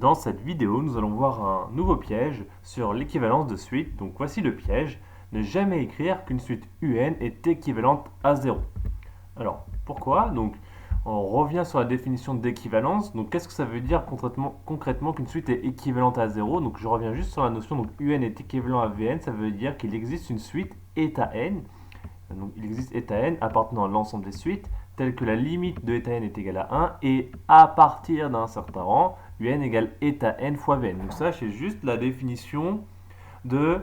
Dans cette vidéo, nous allons voir un nouveau piège sur l'équivalence de suites. Donc voici le piège. Ne jamais écrire qu'une suite UN est équivalente à 0. Alors, pourquoi? Donc, on revient sur la définition d'équivalence. Donc, qu'est-ce que ça veut dire concrètement qu'une suite est équivalente à 0? Donc, je reviens juste sur la notion. Donc, UN est équivalent à VN. Ça veut dire qu'il existe une suite état n. Donc, il existe état n appartenant à l'ensemble des suites, telle que la limite de état n est égale à 1, et à partir d'un certain rang, UN égale état n fois Vn. Donc ça, c'est juste la définition de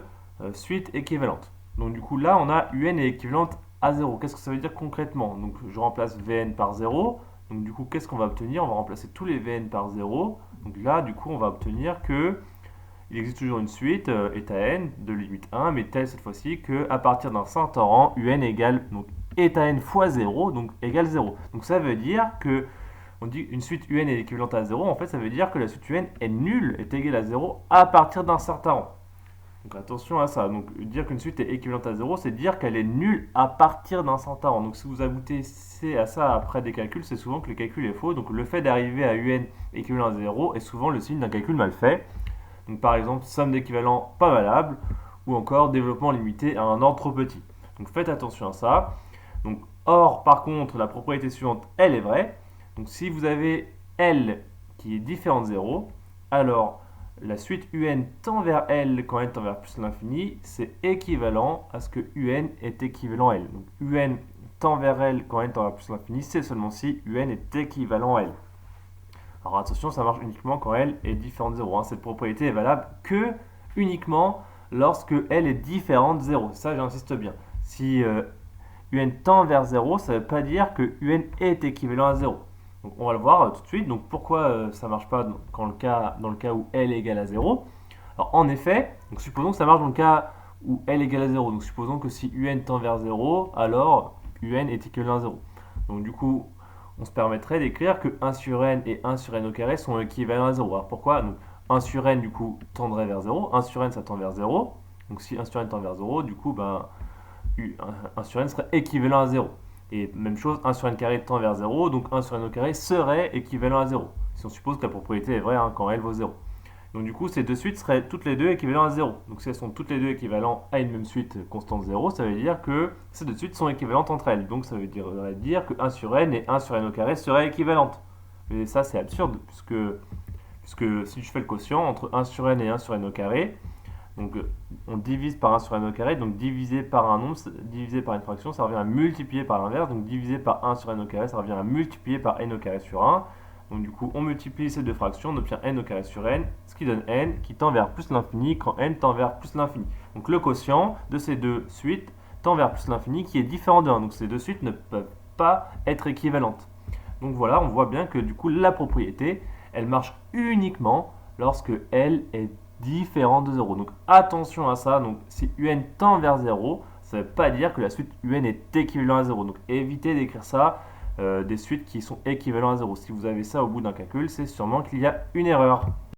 suite équivalente. Donc du coup, là, on a UN est équivalente à 0. Qu'est-ce que ça veut dire concrètement? Donc je remplace Vn par 0. Donc du coup, qu'est-ce qu'on va obtenir? On va remplacer tous les Vn par 0. Donc là, du coup, on va obtenir que il existe toujours une suite, état n, de limite 1, mais telle cette fois-ci qu'à partir d'un certain rang, UN égale donc, état n fois 0, donc égale 0. Donc ça veut dire que, on dit une suite UN est équivalente à 0, en fait ça veut dire que la suite UN est nulle, est égale à 0 à partir d'un certain rang. Donc attention à ça, donc dire qu'une suite est équivalente à 0, c'est dire qu'elle est nulle à partir d'un certain rang. Donc si vous ajoutez à ça après des calculs, c'est souvent que le calcul est faux. Donc le fait d'arriver à UN équivalent à 0 est souvent le signe d'un calcul mal fait. Donc par exemple, somme d'équivalents pas valable, ou encore développement limité à un ordre trop petit. Donc faites attention à ça. Donc or, par contre, la propriété suivante, elle est vraie. Donc si vous avez L qui est différent de 0, alors la suite UN tend vers L quand n tend vers plus l'infini, c'est équivalent à ce que UN est équivalent à L. Donc UN tend vers L quand n tend vers plus l'infini, c'est seulement si UN est équivalent à L. Alors attention, ça marche uniquement quand L est différente de 0. Hein. Cette propriété est valable que uniquement lorsque L est différente de 0. Ça, j'insiste bien. Si UN tend vers 0, ça ne veut pas dire que UN est équivalent à 0. Donc on va le voir tout de suite. Donc pourquoi ça ne marche pas dans le cas où L est égal à 0? Alors en effet, donc supposons que ça marche dans le cas où L est égal à 0. Donc supposons que si UN tend vers 0, alors UN est équivalent à 0. Donc du coup, on se permettrait d'écrire que 1 sur n et 1 sur n au carré sont équivalents à 0. Alors pourquoi? Donc 1 sur n du coup tendrait vers 0, 1 sur n ça tend vers 0. Donc si 1 sur n tend vers 0, du coup 1 sur n serait équivalent à 0. Et même chose, 1 sur n carré tend vers 0, donc 1 sur n au carré serait équivalent à 0. Si on suppose que la propriété est vraie quand L vaut 0. Donc du coup, ces deux suites seraient toutes les deux équivalentes à 0. Donc si elles sont toutes les deux équivalentes à une même suite constante 0, ça veut dire que ces deux suites sont équivalentes entre elles. Donc ça veut dire que 1 sur n et 1 sur n au carré seraient équivalentes. Mais ça, c'est absurde, puisque si je fais le quotient entre 1 sur n et 1 sur n au carré, donc on divise par 1 sur n au carré, donc divisé par un nombre, divisé par une fraction, ça revient à multiplier par l'inverse. Donc divisé par 1 sur n au carré, ça revient à multiplier par n au carré sur 1. Donc du coup, on multiplie ces deux fractions, on obtient n au carré sur n, ce qui donne n qui tend vers plus l'infini quand n tend vers plus l'infini. Donc le quotient de ces deux suites tend vers plus l'infini qui est différent de 1. Donc ces deux suites ne peuvent pas être équivalentes. Donc voilà, on voit bien que du coup, la propriété, elle marche uniquement lorsque L est différent de 0. Donc attention à ça, donc si UN tend vers 0, ça ne veut pas dire que la suite UN est équivalent à 0. Donc évitez d'écrire ça. Des suites qui sont équivalents à 0. Si vous avez ça au bout d'un calcul, c'est sûrement qu'il y a une erreur.